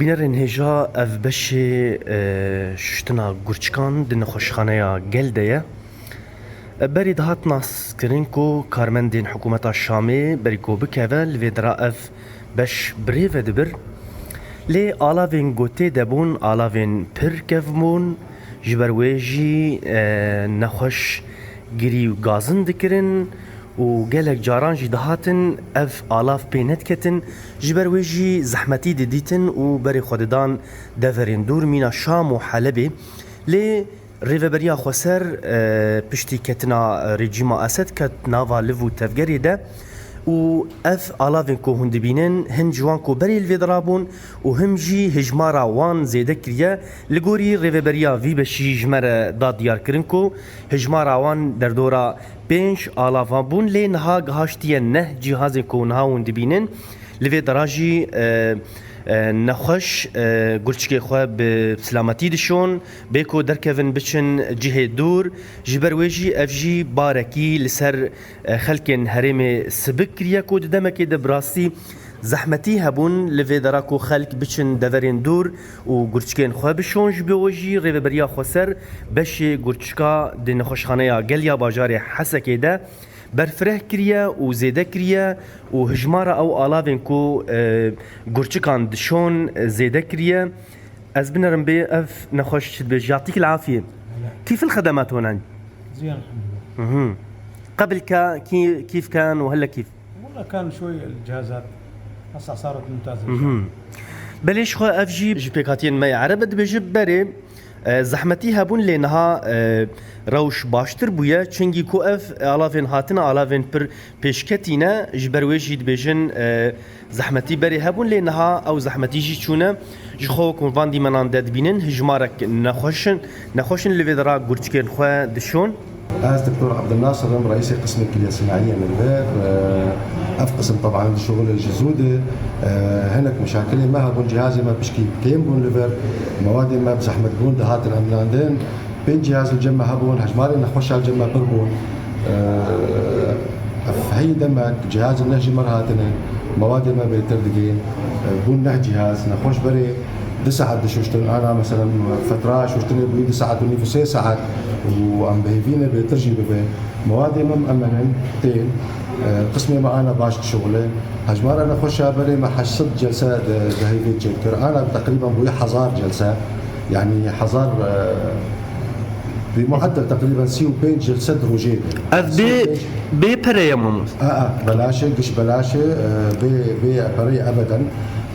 بینرین هجا اف بشه شتنا گرچکان دن خوشخانه گلده بری دهات ناس کرین کو کارمندین حکومت شامی بری کو بکول و درا اف بش بریو دبر لی آلاوین گوته دبون آلاوین پر کفمون جبرویجی نخوش گری و گازن دکرن و گلک جاران جی دهاتن اف آلاف پینت کتن جبرویجی زحمتی دیدیتن و بری خوددان دفرین دور مینا شام و حلبی لی ریوبریا خسر پشتی کتنا رژیم اسد کت ناوا لو تفگری ده و اف آلاوین کو هندبینن هن جوان کو بری الویدرابون و هم جی هجمارا وان زیده کریه لگوری ریوبریا وی بشی جمر داد دیار کرن کو هجمارا وان در دورا پنج آلاوان بون لی نها گهاشتیه نه جهاز کو نها هندبینن لویدراجی نخوش گرچکی خواه به سلامتی دشون بیکو درکوین بچن جهه دور جبرویجی افجی بارکی لسر خلکن هرم سبک کریا کو دمکی دبراستی زحمتی هبون لویدراکو خلک بچن دورین دور و گرچکین خواه بشون جبرویجی ریوبریا خسر بشه گرچکا دی نخوشخانه گلیا باجار حسکه ده برفره کریه و زیده کریه و هجمارا او آلاوین کو گرچکان دشون زیده کریه از بنرم بي اف نخش بيج يعطيك العافية. كيف الخدمات هون؟ زين الحمد لله. قبل كيف كان وهلا كيف؟ والله كان شوي الجهازات هسه صارت ممتازة. بليش خو اف جي بيكاتين ما يعرب بجيب بري زحمتی هبون لینها روش باشتر بویا چنگی کو اف آلاوین هاتنا آلاوین پر پیشکتینه جبرویجی دبیجن زحمتی بری هبون لینها او زحمتی جی چونه جخو کنوان دی منان داد بینن هجمارک نخوشن لویدرا گرچکین خواه دشون. أنا دكتور عبد الناصر رئيس قسم الكلية الصناعية من بير. أف قسم طبعا شغل الجزودة. هناك مشاكل ما هبون جهازي ما بشكي كيم بون ليفر مواد ما بزحمة بون دهات الأملاندين بين جهاز الجمع هبون هجماري نخش على الجمع بربون. هي دمك جهاز النهجي مرهاتنا مواد ما بيتردقين بون نه جهاز نخش بري 9 شوشتن انا مثلا فتره شوشتني بوي 9 وني في 6 ساعات وام بهيفينا بترجي به مواد مأمنين تين قسمي ما انا باش شغله هجمار انا خش بري ما حشد جلسات بهيفي تشكر انا تقريبا بوي حزار جلسات يعني حزار بمعدل تقريبا سيو بين جلسات روجيه اف بي بري ماموس بلاشه قش بلاشه بي بري ابدا.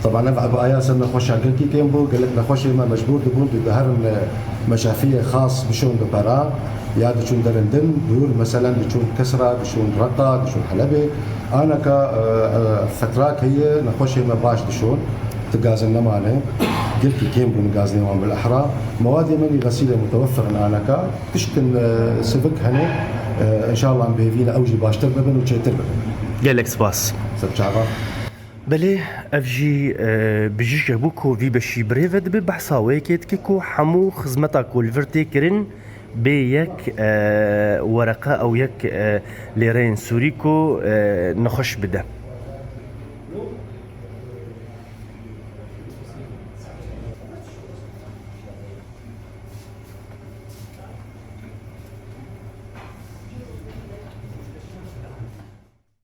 طبعا انا بقى سنه خوش على كي كيمبو قال لك نخوش ما مجبور تكون بهرن مشافيه خاص بشون ببرا يا بشون درندن دور مثلا بشون كسره بشون رقه بشون حلبه انا كفتراك هي نخوش ما باش بشون تغازلنا معنا قلت كيمبو نغازني وان بالاحرى مواد مني غسيله متوفره انا كا تشكل سفك هنا ان شاء الله بهيفينا اوجي باش تربن وتشتر قالك سباس سبشعبا بله افجي بجيش بوكو في بشي بريفد ببحثاوي كيتكيكو حمو خزمتا كل فرتي كرن بيك ورقة او يك ليرين سوريكو نخش بده.